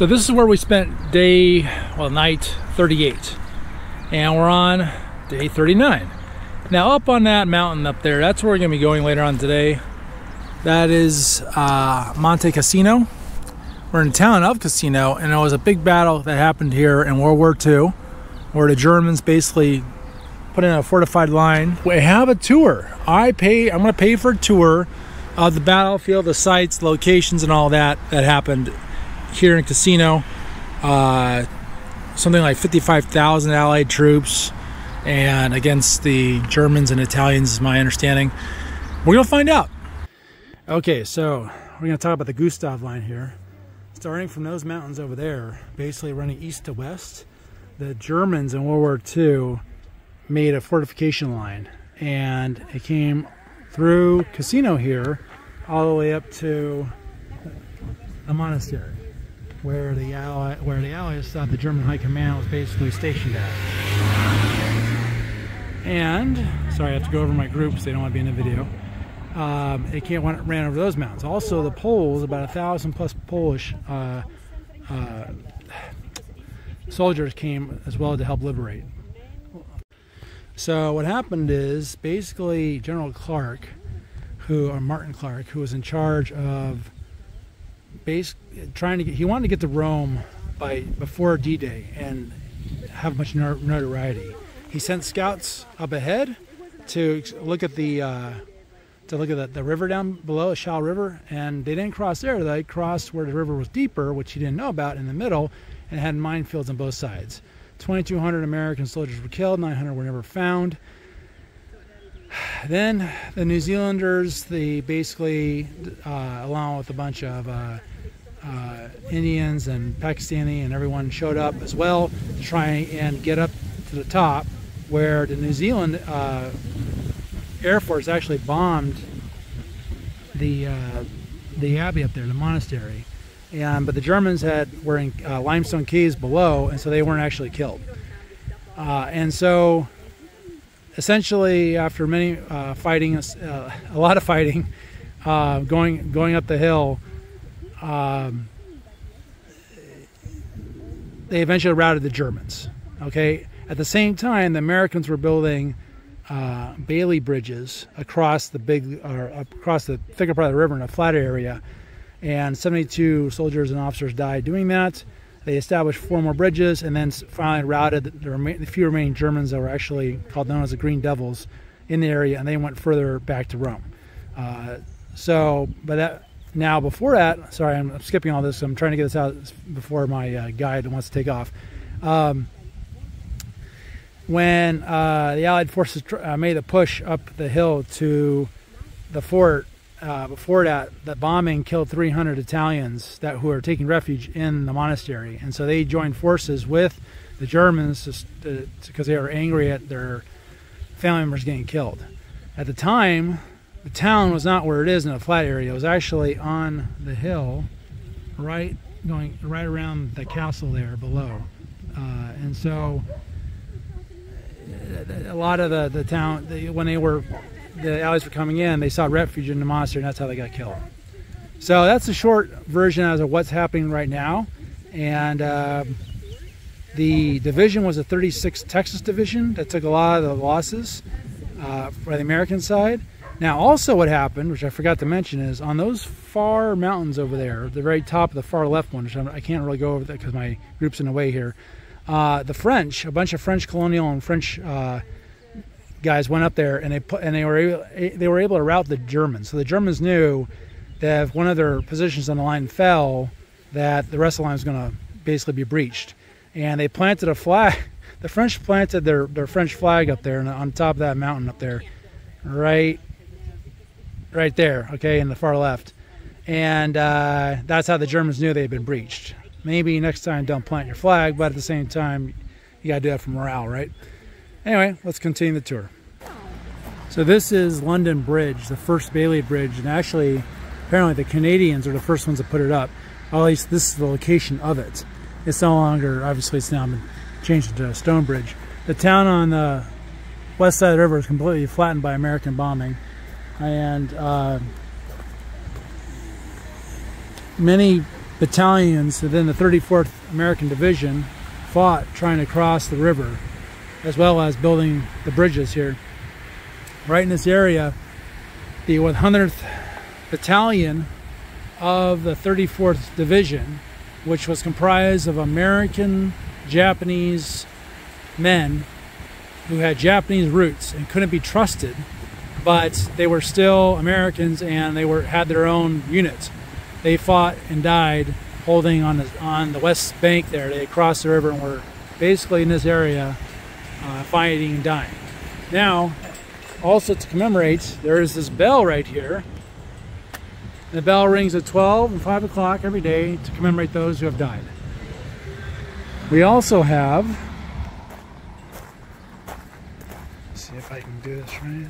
So this is where we spent night 38, and we're on day 39. Now up on that mountain up there, that's where we're gonna be going later on today. That is Monte Cassino. We're in the town of Cassino, and there was a big battle that happened here in World War II, where the Germans basically put in a fortified line. We have a tour. I'm gonna pay for a tour of the battlefield, the sites, locations, and all that happened here in Cassino. Something like 55,000 Allied troops, and against the Germans and Italians is my understanding. We're gonna find out. Okay, so we're gonna talk about the Gustav line here. Starting from those mountains over there, basically running east to west, the Germans in World War II made a fortification line, and it came through Cassino here all the way up to a monastery where the Allies thought the German High Command was basically stationed at. And sorry, I have to go over my groups, they don't want to be in the video. It ran over those mountains. Also, the Poles, about 1,000 plus Polish soldiers came as well to help liberate. So what happened is basically General Clark, Martin Clark, who was in charge of he wanted to get to Rome before D-Day and have much notoriety. He sent scouts up ahead to look at the river down below, the Schal River, and they didn't cross there. They crossed where the river was deeper, which he didn't know about, in the middle, and had minefields on both sides. 2,200 American soldiers were killed, 900 were never found. Then the New Zealanders, they basically, along with a bunch of Indians and Pakistani and everyone, showed up as well to try and get up to the top, where the New Zealand Air Force actually bombed the abbey up there, the monastery. But the Germans were in limestone caves below, and so they weren't actually killed. And so essentially, after many fighting, a lot of fighting, going up the hill, they eventually routed the Germans. Okay. At the same time, the Americans were building Bailey bridges across the thicker part of the river in a flat area, and 72 soldiers and officers died doing that. They established 4 more bridges, and then finally routed the few remaining Germans that were actually known as the Green Devils in the area, and they went further back to Rome. Before that, sorry, I'm skipping all this. I'm trying to get this out before my guide wants to take off. When the Allied forces made the push up the hill to the fort, before that, the bombing killed 300 Italians who were taking refuge in the monastery, and so they joined forces with the Germans because they were angry at their family members getting killed. At the time, the town was not where it is in a flat area. It was actually on the hill, going right around the castle there below, and so a lot of the town, when the Allies were coming in, they sought refuge in the monastery, and that's how they got killed. So that's a short version as of what's happening right now. And the division was a 36th Texas Division that took a lot of the losses by the American side. Now also what happened, which I forgot to mention, is on those far mountains over there, the very top of the far left one, which I can't really go over that because my group's in the way here, the French, a bunch of French colonial and French guys went up there, and they were able to rout the Germans. So the Germans knew that if one of their positions on the line fell, that the rest of the line was going to basically be breached. And they planted a flag. The French planted their French flag up there on top of that mountain up there, right there, okay, in the far left. And that's how the Germans knew they had been breached. Maybe next time don't plant your flag, but at the same time, you got to do that for morale, right? Anyway, let's continue the tour. So this is London Bridge, the first Bailey Bridge, and actually, apparently the Canadians are the first ones to put it up. Or at least this is the location of it. It's no longer, obviously it's now been changed into a stone bridge. The town on the west side of the river is completely flattened by American bombing, and many battalions within the 34th American Division fought trying to cross the river, as well as building the bridges here. Right in this area, the 100th Battalion of the 34th Division, which was comprised of American, Japanese men who had Japanese roots and couldn't be trusted, but they were still Americans and they had their own units. They fought and died holding on the west bank there. They crossed the river and were basically in this area fighting and dying. Now, also to commemorate, there is this bell right here. The bell rings at 12 and 5 o'clock every day to commemorate those who have died. We also have, let's see if I can do this right.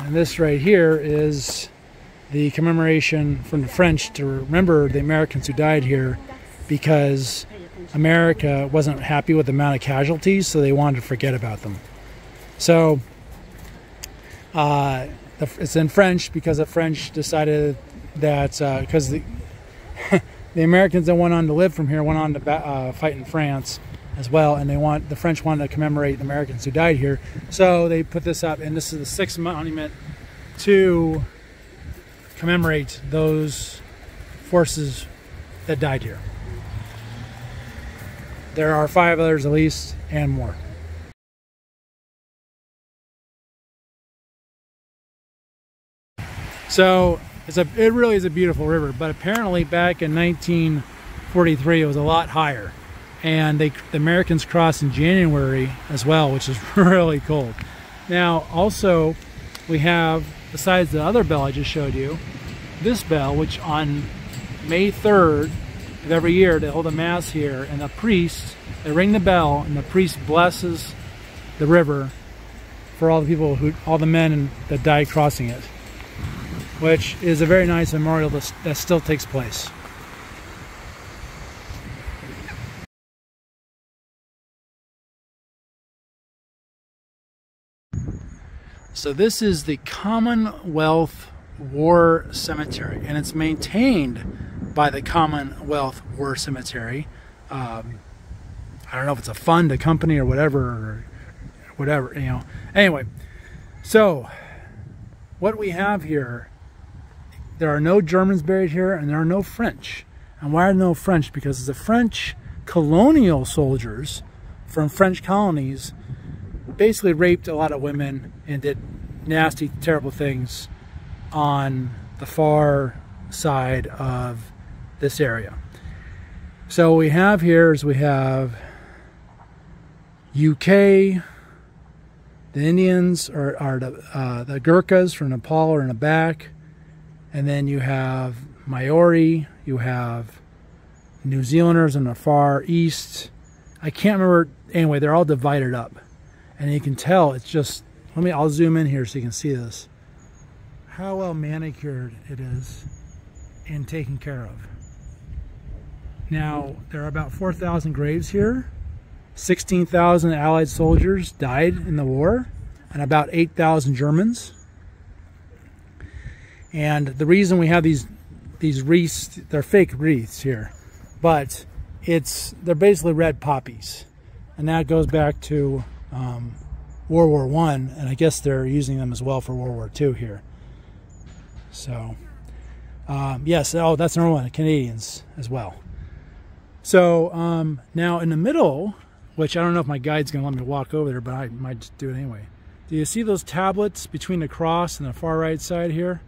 And this right here is the commemoration from the French to remember the Americans who died here, because America wasn't happy with the amount of casualties, so they wanted to forget about them. So it's in French because the French decided that because the Americans that went on to live from here went on to fight in France as well, and the French wanted to commemorate the Americans who died here, so they put this up, and this is the 6th monument to commemorate those forces that died here. There are 5 others at least, and more. So it really is a beautiful river, but apparently back in 1943 it was a lot higher, and the Americans crossed in January as well, which is really cold. Now also we have, besides the other bell I just showed you, this bell, which on May 3rd of every year they hold a mass here, and the priest, they ring the bell and the priest blesses the river for all the people all the men that died crossing it, which is a very nice memorial that still takes place. So this is the Commonwealth War Cemetery, and it's maintained by the Commonwealth War Cemetery. I don't know if it's a fund, a company, or whatever, you know. Anyway, so what we have here, there are no Germans buried here, and there are no French. And why are there no French? Because the French colonial soldiers from French colonies basically raped a lot of women and did nasty, terrible things on the far side of this area. So what we have here is we have UK, the Indians are the Gurkhas from Nepal are in the back, and then you have Maori, you have New Zealanders in the far east. I can't remember, anyway, they're all divided up. And you can tell it's just, I'll zoom in here so you can see this. How well manicured it is and taken care of. Now, there are about 4,000 graves here. 16,000 Allied soldiers died in the war, and about 8,000 Germans. And the reason we have these wreaths, they're fake wreaths here, but they're basically red poppies. And that goes back to World War I, and I guess they're using them as well for World War II here. So, yes, oh, that's another one, Canadians as well. So, now in the middle, which I don't know if my guide's going to let me walk over there, but I might just do it anyway. Do you see those tablets between the cross and the far right side here?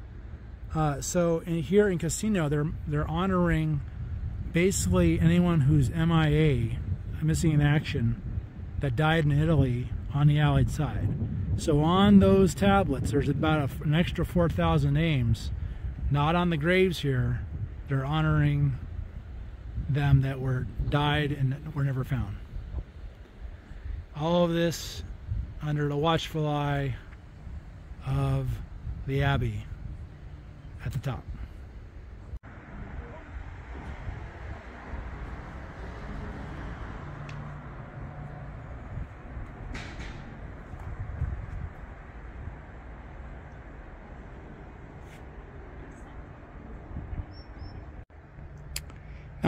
So here in Cassino, they're honoring basically anyone who's MIA, missing in action, that died in Italy on the Allied side. So on those tablets, there's about an extra 4,000 names, not on the graves here. They're honoring them that died and were never found. All of this under the watchful eye of the Abbey at the top.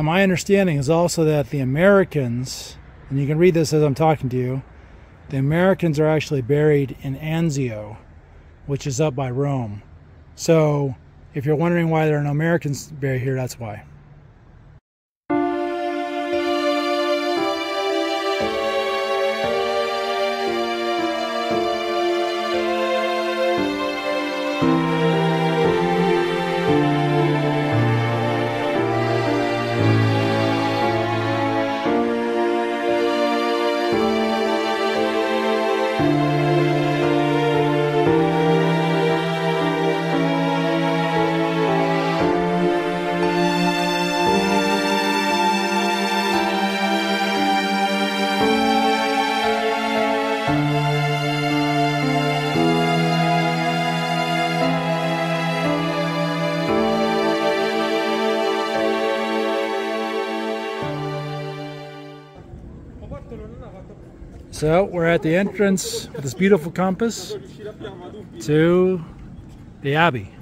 Now, my understanding is also that the Americans, and you can read this as I'm talking to you, the Americans are actually buried in Anzio, which is up by Rome. So if you're wondering why there are no Americans buried here, that's why. So we're at the entrance of this beautiful compass to the Abbey.